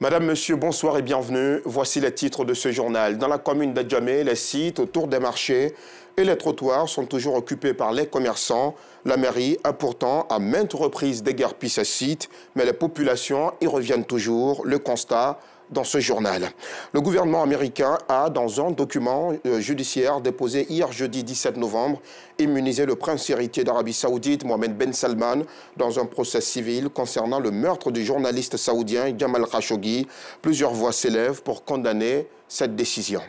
Madame, Monsieur, bonsoir et bienvenue. Voici les titres de ce journal. Dans la commune d'Adjamé, les sites autour des marchés et les trottoirs sont toujours occupés par les commerçants. La mairie a pourtant à maintes reprises déguerpi ces sites, mais les populations y reviennent toujours. Le constat dans ce journal. Le gouvernement américain a, dans un document judiciaire déposé hier jeudi 17 novembre, immunisé le prince héritier d'Arabie Saoudite, Mohamed Ben Salman, dans un procès civil concernant le meurtre du journaliste saoudien Jamal Khashoggi. Plusieurs voix s'élèvent pour condamner cette décision.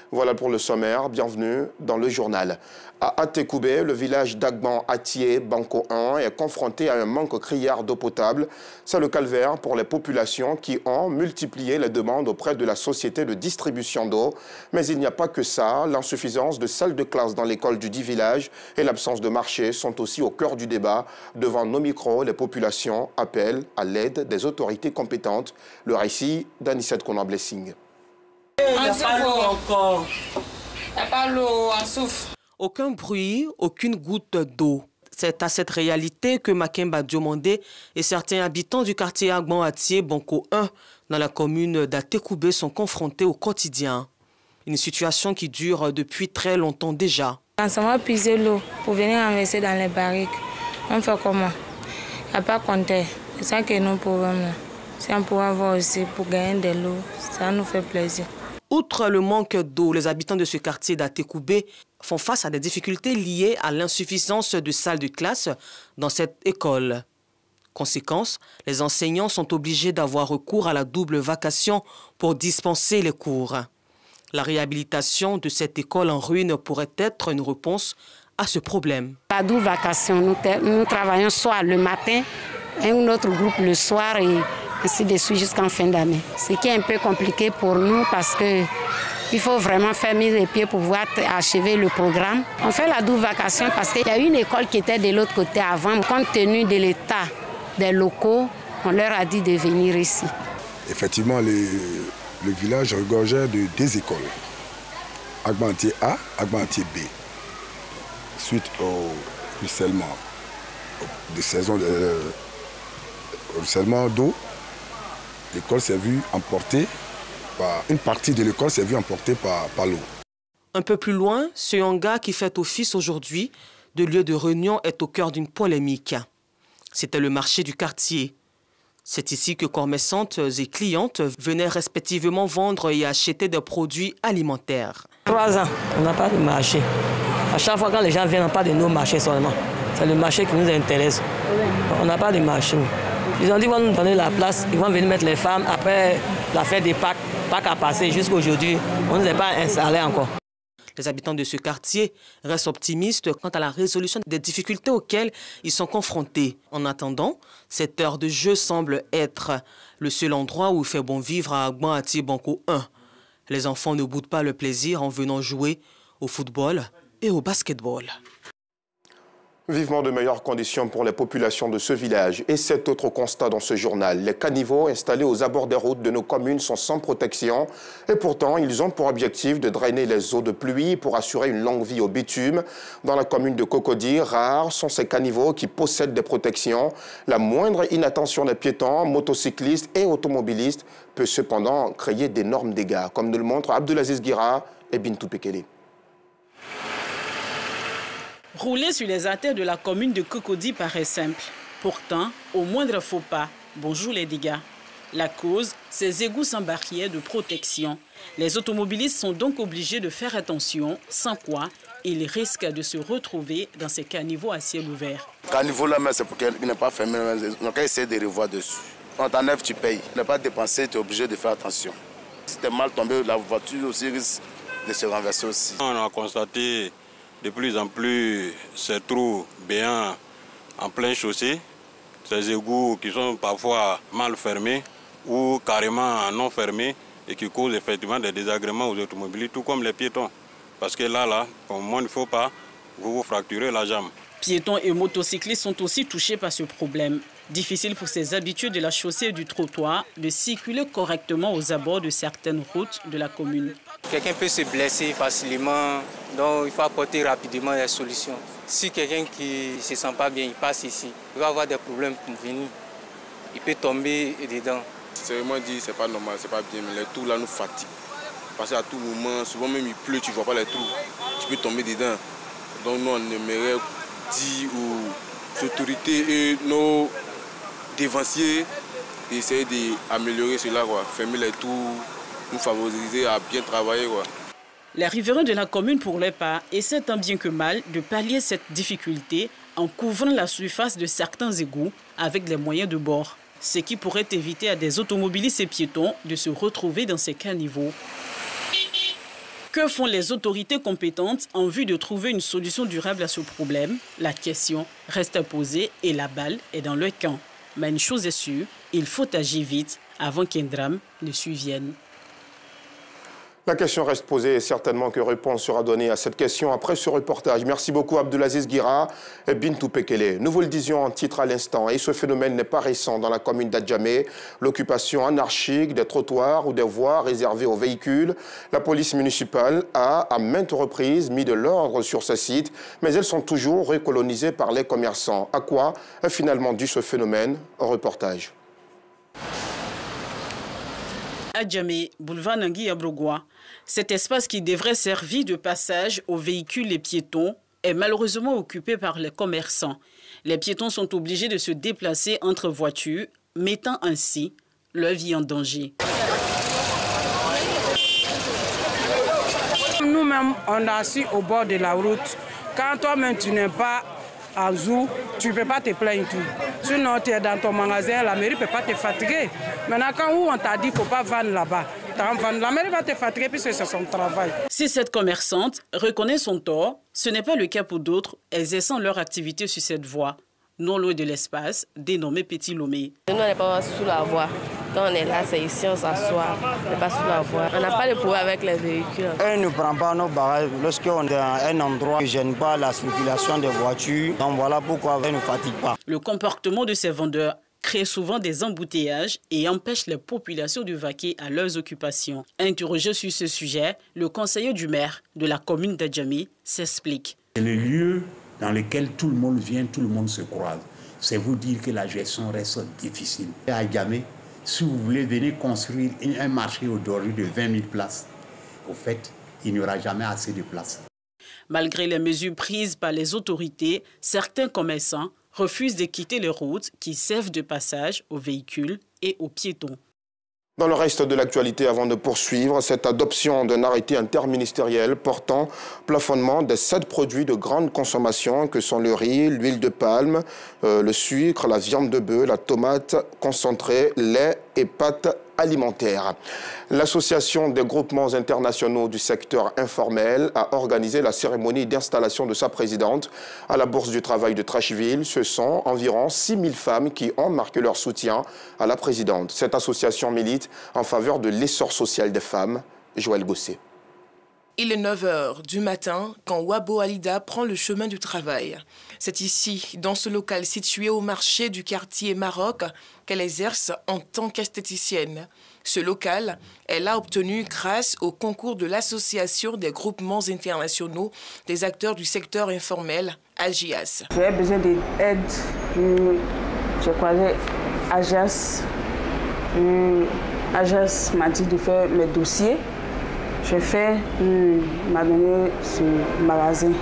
Voilà pour le sommaire. Bienvenue dans le journal. À Atekoubé, le village d'Agban-Atié, Banco 1, est confronté à un manque criard d'eau potable. C'est le calvaire pour les populations qui ont multiplié les demandes auprès de la société de distribution d'eau. Mais il n'y a pas que ça. L'insuffisance de salles de classe dans l'école du dit village et l'absence de marché sont aussi au cœur du débat. Devant nos micros, les populations appellent à l'aide des autorités compétentes. Le récit d'Anissette Konan-Blessing. Il n'y a pas l'eau encore. Il n'y a pas l'eau, on souffre. Aucun bruit, aucune goutte d'eau. C'est à cette réalité que Makemba Diomandé et certains habitants du quartier Agban-Atié, Banco 1, dans la commune d'Atekoubé, sont confrontés au quotidien. Une situation qui dure depuis très longtemps déjà. Quand on va puiser l'eau pour venir enverser dans les barriques, on fait comment? Il n'y a pas compter. C'est ça que nous problèmes. Si on peut avoir aussi pour gagner de l'eau, ça nous fait plaisir. Outre le manque d'eau, les habitants de ce quartier d'Atekoubé font face à des difficultés liées à l'insuffisance de salles de classe dans cette école. Conséquence, les enseignants sont obligés d'avoir recours à la double vacation pour dispenser les cours. La réhabilitation de cette école en ruine pourrait être une réponse à ce problème. La double vacation, nous travaillons soit le matin, un autre groupe le soir et ainsi de suite jusqu'en fin d'année. Ce qui est un peu compliqué pour nous parce qu'il faut vraiment faire mise les pieds pour pouvoir achever le programme. On fait la double vacation parce qu'il y a une école qui était de l'autre côté avant. Compte tenu de l'état des locaux, on leur a dit de venir ici. Effectivement, le village regorgeait de deux écoles. Agban-Atié A, Agban-Atié B. Suite au ruissellement de saison de ruissellement d'eau, l'école s'est vue emportée par une partie de l'école s'est vue emportée par l'eau. Un peu plus loin, ce hangar qui fait office aujourd'hui de lieu de réunion est au cœur d'une polémique. C'était le marché du quartier. C'est ici que commerçantes et clientes venaient respectivement vendre et acheter des produits alimentaires. 3 ans, on n'a pas de marché. À chaque fois quand les gens viennent, on parle de nos marchés seulement. C'est le marché qui nous intéresse. On n'a pas de marché. Ils ont dit qu'ils vont nous donner la place, ils vont venir mettre les femmes. Après la fête des Pâques a passé jusqu'à aujourd'hui, on ne nous a pas installés encore. Les habitants de ce quartier restent optimistes quant à la résolution des difficultés auxquelles ils sont confrontés. En attendant, cette heure de jeu semble être le seul endroit où il fait bon vivre à Agban-Atié Banco 1. Les enfants ne boudent pas le plaisir en venant jouer au football et au basketball. Vivement de meilleures conditions pour les populations de ce village. Et cet autre constat dans ce journal. Les caniveaux installés aux abords des routes de nos communes sont sans protection. Et pourtant, ils ont pour objectif de drainer les eaux de pluie pour assurer une longue vie au bitume. Dans la commune de Cocody, rares sont ces caniveaux qui possèdent des protections. La moindre inattention des piétons, motocyclistes et automobilistes peut cependant créer d'énormes dégâts, comme nous le montrent Abdelaziz Guira et Bintou Pekele. Rouler sur les artères de la commune de Cocody paraît simple. Pourtant, au moindre faux pas, bonjour les dégâts. La cause, ces égouts sans barrière de protection. Les automobilistes sont donc obligés de faire attention, sans quoi ils risquent de se retrouver dans ces caniveaux à ciel ouvert. Caniveau là, c'est pour qu'il n'est pas fermé. On va essayer de revoir dessus. On t'enlève, tu payes. Ne pas dépenser, tu es obligé de faire attention. Si tu es mal tombé, la voiture aussi risque de se renverser aussi. On a constaté de plus en plus ces trous béants en pleine chaussée, ces égouts qui sont parfois mal fermés ou carrément non fermés et qui causent effectivement des désagréments aux automobilistes, tout comme les piétons. Parce que là, au moins il ne faut pas vous fracturer la jambe. Piétons et motocyclistes sont aussi touchés par ce problème. Difficile pour ces habitués de la chaussée et du trottoir de circuler correctement aux abords de certaines routes de la commune. Quelqu'un peut se blesser facilement, donc il faut apporter rapidement des solutions. Si quelqu'un qui ne se sent pas bien, il passe ici, il va avoir des problèmes pour venir. Il peut tomber dedans. Sérieusement dit, c'est pas normal, c'est pas bien, mais les trous là nous fatiguent. Parce qu'à tout moment, souvent même il pleut, tu vois pas les trous, tu peux tomber dedans. Donc nous on aimerait dire aux autorités et nos dévanciers d'essayer d'améliorer cela, quoi. Fermer les trous, nous favoriser à bien travailler, quoi. Les riverains de la commune, pour leur part, essaient tant bien que mal de pallier cette difficulté en couvrant la surface de certains égouts avec les moyens de bord, ce qui pourrait éviter à des automobilistes et piétons de se retrouver dans ces caniveaux. Que font les autorités compétentes en vue de trouver une solution durable à ce problème? La question reste posée et la balle est dans leur camp. Mais une chose est sûre, il faut agir vite avant qu'un drame ne survienne. La question reste posée et certainement que réponse sera donnée à cette question après ce reportage. Merci beaucoup Abdelaziz Guira et Bintou Pekele. Nous vous le disions en titre à l'instant et ce phénomène n'est pas récent dans la commune d'Adjamé. L'occupation anarchique des trottoirs ou des voies réservées aux véhicules. La police municipale a à maintes reprises mis de l'ordre sur ces sites, mais elles sont toujours recolonisées par les commerçants. À quoi est finalement dû ce phénomène? Reportage. Adjamé, boulevard Nangui Abrogwa. Cet espace qui devrait servir de passage aux véhicules et piétons est malheureusement occupé par les commerçants. Les piétons sont obligés de se déplacer entre voitures, mettant ainsi leur vie en danger. Nous-mêmes, on est assis au bord de la route. Quand toi-même tu n'es pas en jour, tu ne peux pas te plaindre tout. Sinon, tu es dans ton magasin, la mairie ne peut pas te fatiguer. Maintenant, quand on t'a dit qu'il ne faut pas vendre là-bas, la mairie va te fatiguer puisque c'est son travail. Si cette commerçante reconnaît son tort, ce n'est pas le cas pour d'autres exerçant leur activité sur cette voie, non loin de l'espace dénommé Petit Lomé. Nous, on n'est pas sous la voie. Quand on est là, c'est ici, on s'assoit. On n'est pas sous la voie. On n'a pas de problème avec les véhicules. Elle ne prend pas nos bagages lorsqu'on est à un endroit qui ne gêne pas la circulation des voitures. Donc voilà pourquoi elle ne fatigue pas. Le comportement de ces vendeurs crée souvent des embouteillages et empêche les populations de vaquer à leurs occupations. Interrogé sur ce sujet, le conseiller du maire de la commune d'Adjamé s'explique. C'est le lieu dans lequel tout le monde vient, tout le monde se croise. C'est vous dire que la gestion reste difficile. À Adjamé, si vous voulez venir construire un marché aujourd'hui de 20 000 places, au fait, il n'y aura jamais assez de places. Malgré les mesures prises par les autorités, certains commerçants refusent de quitter les routes qui servent de passage aux véhicules et aux piétons. Dans le reste de l'actualité, avant de poursuivre, cette adoption d'un arrêté interministériel portant plafonnement des 7 produits de grande consommation que sont le riz, l'huile de palme, le sucre, la viande de bœuf, la tomate concentrée, lait et pâtes alimentaires. L'association des groupements internationaux du secteur informel a organisé la cérémonie d'installation de sa présidente à la Bourse du Travail de Trècheville. Ce sont environ 6 000 femmes qui ont marqué leur soutien à la présidente. Cette association milite en faveur de l'essor social des femmes. Joël Gosset. Il est 9 h du matin quand Wabo Alida prend le chemin du travail. C'est ici, dans ce local situé au marché du quartier Maroc, qu'elle exerce en tant qu'esthéticienne. Ce local, elle a obtenu grâce au concours de l'Association des groupements internationaux des acteurs du secteur informel, AGIAS. J'ai besoin d'aide. J'ai croisé AGIAS. AGIAS m'a dit de faire mes dossiers. Je fais, m'a donné ce magasin.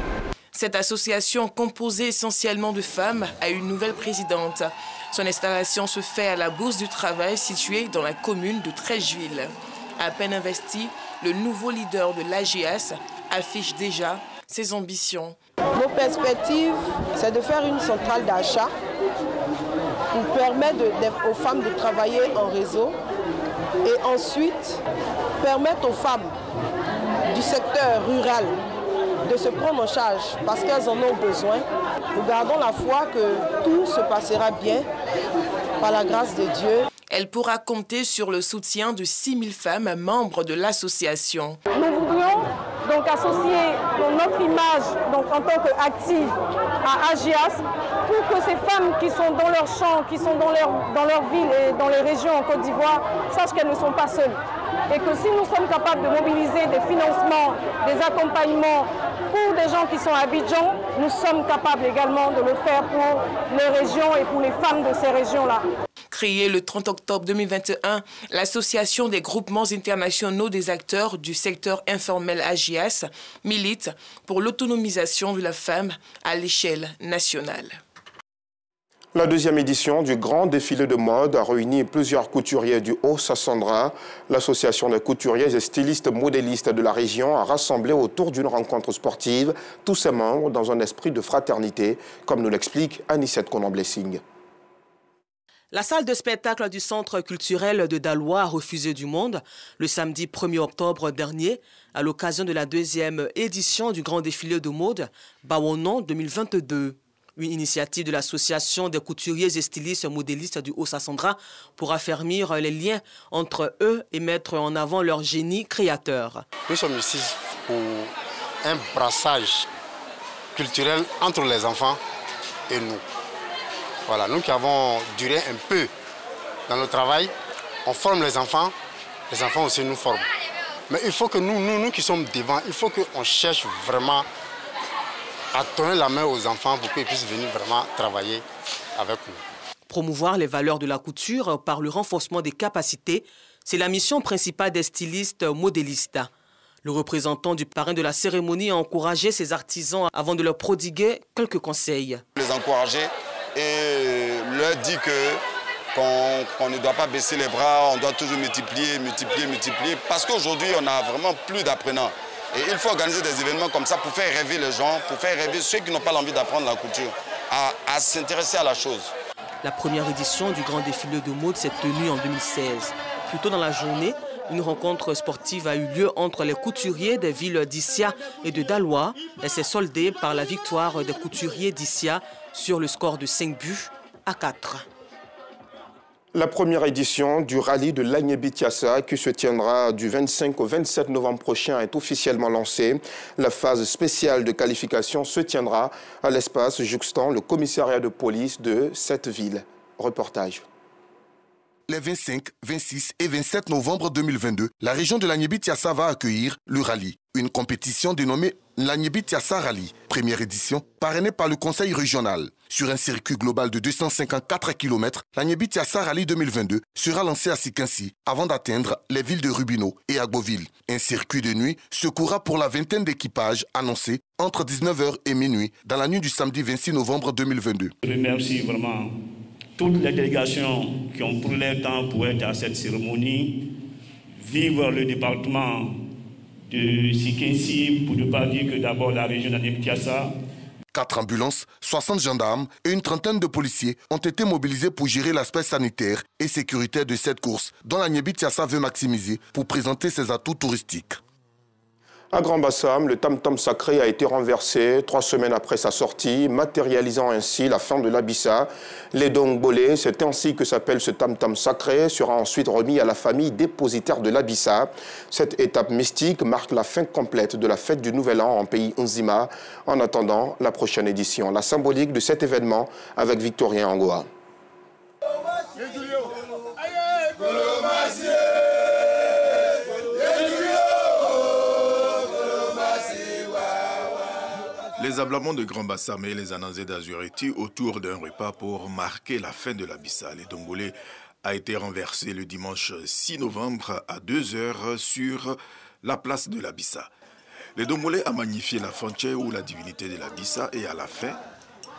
Cette association, composée essentiellement de femmes, a une nouvelle présidente. Son installation se fait à la Bourse du Travail située dans la commune de Trècheville. À peine investi, le nouveau leader de l'AGIAS affiche déjà ses ambitions. Nos perspectives, c'est de faire une centrale d'achat pour permettre aux femmes de travailler en réseau et ensuite permettre aux femmes du secteur rural de se prendre en charge parce qu'elles en ont besoin. Nous gardons la foi que tout se passera bien par la grâce de Dieu. Elle pourra compter sur le soutien de 6 000 femmes membres de l'association. Nous voudrions donc associer notre image donc, en tant qu'active à AGIAS pour que ces femmes qui sont dans leurs champs, qui sont dans leur ville et dans les régions en Côte d'Ivoire sachent qu'elles ne sont pas seules. Et que si nous sommes capables de mobiliser des financements, des accompagnements pour des gens qui sont à Abidjan, nous sommes capables également de le faire pour les régions et pour les femmes de ces régions-là. Créée le 30 octobre 2021, l'Association des groupements internationaux des acteurs du secteur informel AGIAS milite pour l'autonomisation de la femme à l'échelle nationale. La deuxième édition du grand défilé de mode a réuni plusieurs couturiers du Haut-Sassandra. L'association des couturiers et stylistes modélistes de la région a rassemblé autour d'une rencontre sportive tous ses membres dans un esprit de fraternité, comme nous l'explique Anissette Konan-Blessing. La salle de spectacle du Centre culturel de Daloa a refusé du monde le samedi 1er octobre dernier à l'occasion de la deuxième édition du grand défilé de mode Bawonon 2022. Une initiative de l'Association des couturiers et stylistes modélistes du Haut-Sassandra pour affermir les liens entre eux et mettre en avant leur génie créateur. Nous sommes ici pour un brassage culturel entre les enfants et nous. Voilà, nous qui avons duré un peu dans le travail, on forme les enfants aussi nous forment. Mais il faut que nous qui sommes devant, il faut qu'on cherche vraiment à donner la main aux enfants pour qu'ils puissent venir vraiment travailler avec nous. Promouvoir les valeurs de la couture par le renforcement des capacités, c'est la mission principale des stylistes modélistes. Le représentant du parrain de la cérémonie a encouragé ses artisans avant de leur prodiguer quelques conseils. Les encourager et leur dire qu'on ne doit pas baisser les bras, on doit toujours multiplier, parce qu'aujourd'hui on a vraiment plus d'apprenants. Et il faut organiser des événements comme ça pour faire rêver les gens, pour faire rêver ceux qui n'ont pas l'envie d'apprendre la couture, à s'intéresser à la chose. La première édition du grand défilé de mode s'est tenue en 2016. Plus tôt dans la journée, une rencontre sportive a eu lieu entre les couturiers des villes d'Issia et de Daloa et s'est soldée par la victoire des couturiers d'Issia sur le score de 5 buts à 4. La première édition du rallye de l'Agnebi-Tiassa, qui se tiendra du 25 au 27 novembre prochain, est officiellement lancée. La phase spéciale de qualification se tiendra à l'espace jouxtant le commissariat de police de cette ville. Reportage. Les 25, 26 et 27 novembre 2022, la région de l'Agnebi-Tiassa va accueillir le rallye, une compétition dénommée l'Agnebi-Tiassa Rallye, première édition, parrainée par le Conseil régional. Sur un circuit global de 254 km, l'Agnebi-Tiassa Rallye 2022 sera lancé à Sikinsi avant d'atteindre les villes de Rubino et Agboville. Un circuit de nuit secourra pour la vingtaine d'équipages annoncés entre 19h et minuit dans la nuit du samedi 26 novembre 2022. Je remercie vraiment toutes les délégations qui ont pris leur temps pour être à cette cérémonie, vivre le département de Sikinsi, pour ne pas dire que d'abord la région d'Agnebi-Tiassa. 4 ambulances, 60 gendarmes et une trentaine de policiers ont été mobilisés pour gérer l'aspect sanitaire et sécuritaire de cette course, dont l'Agnebi-Tiassa veut maximiser pour présenter ses atouts touristiques. À Grand Bassam, le tam-tam sacré a été renversé 3 semaines après sa sortie, matérialisant ainsi la fin de l'Abissa. Les Dongbolé, c'est ainsi que s'appelle ce tam-tam sacré, sera ensuite remis à la famille dépositaire de l'Abissa. Cette étape mystique marque la fin complète de la fête du Nouvel An en pays Nzima, en attendant la prochaine édition. La symbolique de cet événement avec Victorien Angoa. Les ablaments de Grand Bassam et les ananzés d'Azureti autour d'un repas pour marquer la fin de l'Abissa. Les Dongolais a été renversé le dimanche 6 novembre à 2h sur la place de l'Abissa. Les Dongolais a magnifié la fontaine ou la divinité de l'Abissa et à la fin,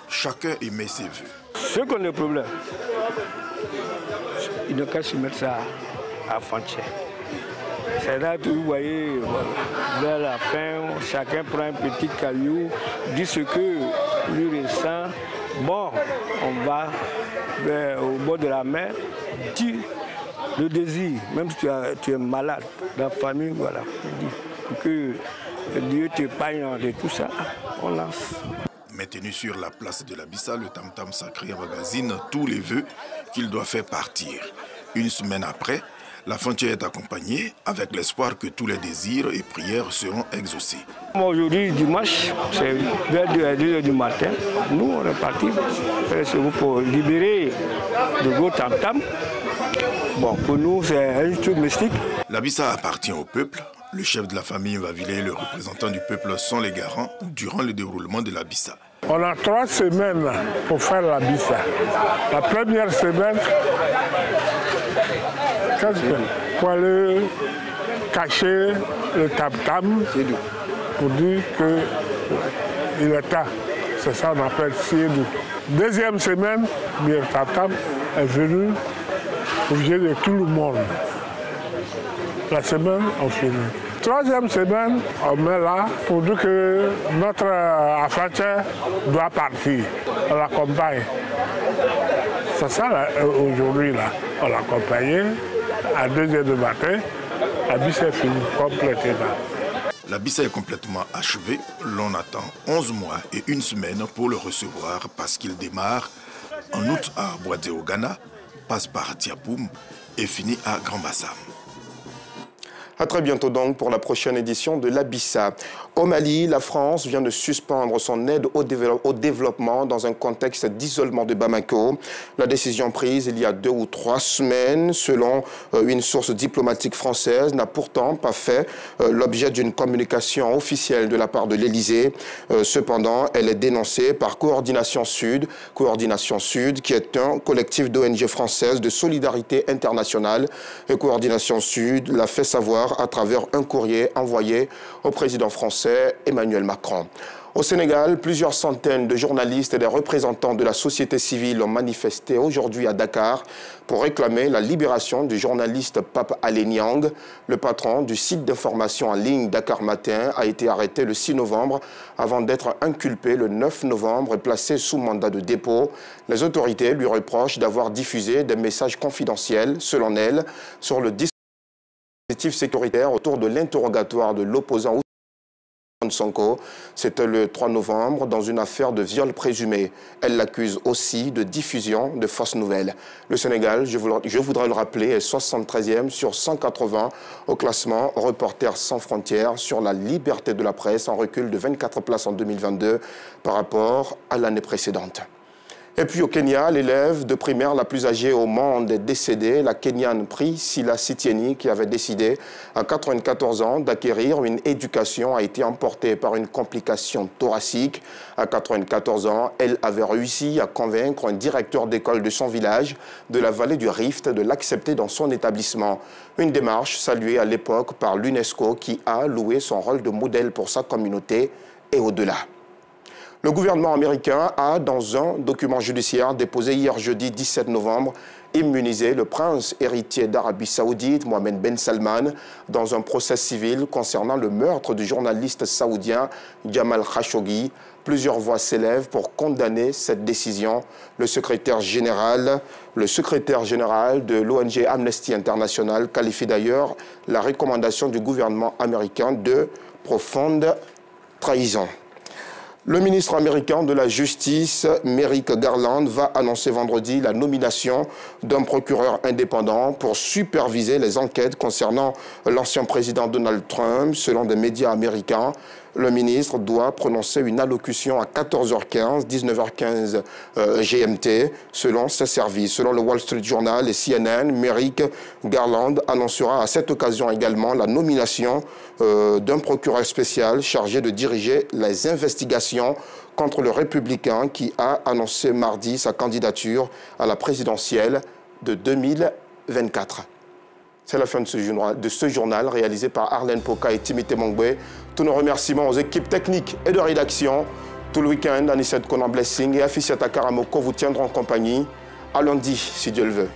chacun émet ses vœux. Ce qu'on a le problème, il ne qu'à se mettre ça à fontaine. C'est là que vous voyez, vers la fin, chacun prend un petit caillou, dit ce que lui ressent. Bon, on va au bord de la mer, dit le désir, même si tu es malade, la famille, voilà, que Dieu t'épargne de tout ça, on lance. Maintenu sur la place de l'Abissa, le tam-tam sacré magazine tous les vœux qu'il doit faire partir. Une semaine après, la fontaine est accompagnée avec l'espoir que tous les désirs et prières seront exaucés. Aujourd'hui, dimanche, c'est vers 2h du matin. Nous, on est partis pour libérer le gros tam-tam. Bon, pour nous, c'est un truc mystique. L'Abissa appartient au peuple. Le chef de la famille Mvavile et le représentant du peuple sont les garants durant le déroulement de l'Abissa. On a 3 semaines pour faire la bissa. La première semaine, pour aller cacher le tam-tam pour dire qu'il est temps. C'est ça qu'on appelle Siedou. Deuxième semaine, le tam-tam est venu au jeu de tout le monde. La semaine, on finit. Troisième semaine, on met là pour dire que notre affaire doit partir. On l'accompagne. C'est ça aujourd'hui, là. On l'accompagne à 2h du matin. La bissa est finie complètement. La bissa est complètement achevée. L'on attend 11 mois et 1 semaine pour le recevoir parce qu'il démarre en août à Boadé au Ghana, passe par Tiapoum et finit à Grand Bassam. À très bientôt donc pour la prochaine édition de la Bissa. Au Mali, la France vient de suspendre son aide au développement dans un contexte d'isolement de Bamako. La décision prise il y a 2 ou 3 semaines, selon une source diplomatique française, n'a pourtant pas fait l'objet d'une communication officielle de la part de l'Élysée. Cependant, elle est dénoncée par Coordination Sud, qui est un collectif d'ONG françaises de solidarité internationale. Et Coordination Sud l'a fait savoir à travers un courrier envoyé au président français Emmanuel Macron. Au Sénégal, plusieurs centaines de journalistes et des représentants de la société civile ont manifesté aujourd'hui à Dakar pour réclamer la libération du journaliste Pape Alé Niang. Le patron du site d'information en ligne Dakar Matin a été arrêté le 6 novembre avant d'être inculpé le 9 novembre et placé sous mandat de dépôt. Les autorités lui reprochent d'avoir diffusé des messages confidentiels, selon elles, sur le dispositif sécuritaire autour de l'interrogatoire de l'opposant Sonko. C'était le 3 novembre dans une affaire de viol présumé. Elle l'accuse aussi de diffusion de fausses nouvelles. Le Sénégal, je voudrais le rappeler, est 73e sur 180 au classement Reporters sans frontières sur la liberté de la presse, en recul de 24 places en 2022 par rapport à l'année précédente. Et puis au Kenya, l'élève de primaire la plus âgée au monde est décédée. La Kenyane Priscilla Sitieni, qui avait décidé à 94 ans d'acquérir une éducation, a été emportée par une complication thoracique. À 94 ans, elle avait réussi à convaincre un directeur d'école de son village de la vallée du Rift de l'accepter dans son établissement. Une démarche saluée à l'époque par l'UNESCO qui a loué son rôle de modèle pour sa communauté et au-delà. Le gouvernement américain a, dans un document judiciaire déposé hier jeudi 17 novembre, immunisé le prince héritier d'Arabie Saoudite, Mohammed Ben Salman, dans un procès civil concernant le meurtre du journaliste saoudien Jamal Khashoggi. Plusieurs voix s'élèvent pour condamner cette décision. Le secrétaire général de l'ONG Amnesty International qualifie d'ailleurs la recommandation du gouvernement américain de profonde trahison. Le ministre américain de la Justice, Merrick Garland, va annoncer vendredi la nomination d'un procureur indépendant pour superviser les enquêtes concernant l'ancien président Donald Trump. Selon des médias américains, le ministre doit prononcer une allocution à 14h15, 19h15 GMT, selon ses services. Selon le Wall Street Journal et CNN, Merrick Garland annoncera à cette occasion également la nomination d'un procureur spécial chargé de diriger les investigations contre le républicain qui a annoncé mardi sa candidature à la présidentielle de 2024. C'est la fin de ce journal réalisé par Arlène Poka et Timothy Mongwe. Tous nos remerciements aux équipes techniques et de rédaction. Tout le week-end, Anissette Conan Blessing et Afisiata Karamoko vous tiendront en compagnie. À lundi, si Dieu le veut.